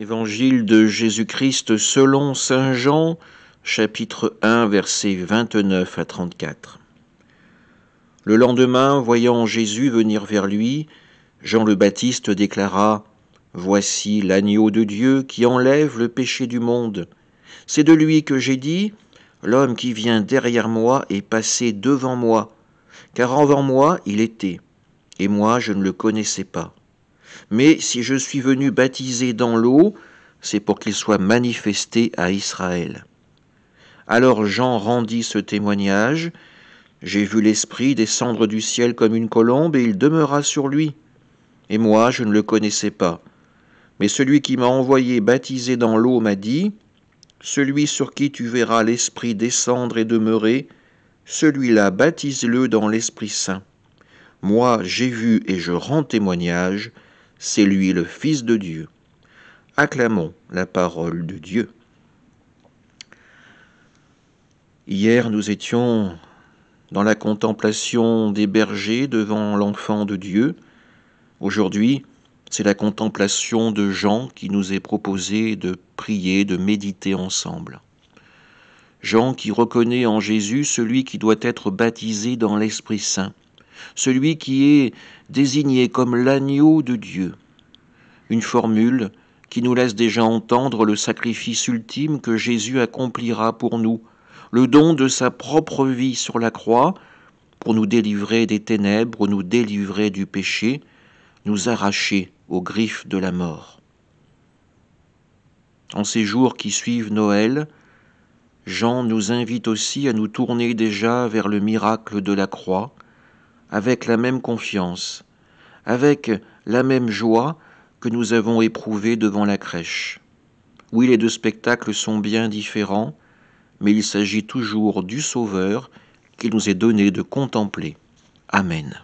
Évangile de Jésus-Christ selon saint Jean, chapitre 1, versets 29 à 34. Le lendemain, voyant Jésus venir vers lui, Jean le Baptiste déclara : « Voici l'agneau de Dieu qui enlève le péché du monde. C'est de lui que j'ai dit : l'homme qui vient derrière moi est passé devant moi, car avant moi il était, et moi je ne le connaissais pas. Mais si je suis venu baptiser dans l'eau, c'est pour qu'il soit manifesté à Israël. » Alors Jean rendit ce témoignage : « J'ai vu l'Esprit descendre du ciel comme une colombe, et il demeura sur lui. Et moi, je ne le connaissais pas. Mais celui qui m'a envoyé baptiser dans l'eau m'a dit : celui sur qui tu verras l'Esprit descendre et demeurer, celui-là baptise-le dans l'Esprit Saint. Moi, j'ai vu et je rends témoignage, c'est lui le Fils de Dieu. » Acclamons la parole de Dieu. Hier, nous étions dans la contemplation des bergers devant l'enfant de Dieu. Aujourd'hui, c'est la contemplation de Jean qui nous est proposée de prier, de méditer ensemble. Jean qui reconnaît en Jésus celui qui doit être baptisé dans l'Esprit Saint, celui qui est désigné comme l'agneau de Dieu. Une formule qui nous laisse déjà entendre le sacrifice ultime que Jésus accomplira pour nous, le don de sa propre vie sur la croix, pour nous délivrer des ténèbres, nous délivrer du péché, nous arracher aux griffes de la mort. En ces jours qui suivent Noël, Jean nous invite aussi à nous tourner déjà vers le miracle de la croix, avec la même confiance, avec la même joie que nous avons éprouvée devant la crèche. Oui, les deux spectacles sont bien différents, mais il s'agit toujours du Sauveur qu'il nous est donné de contempler. Amen.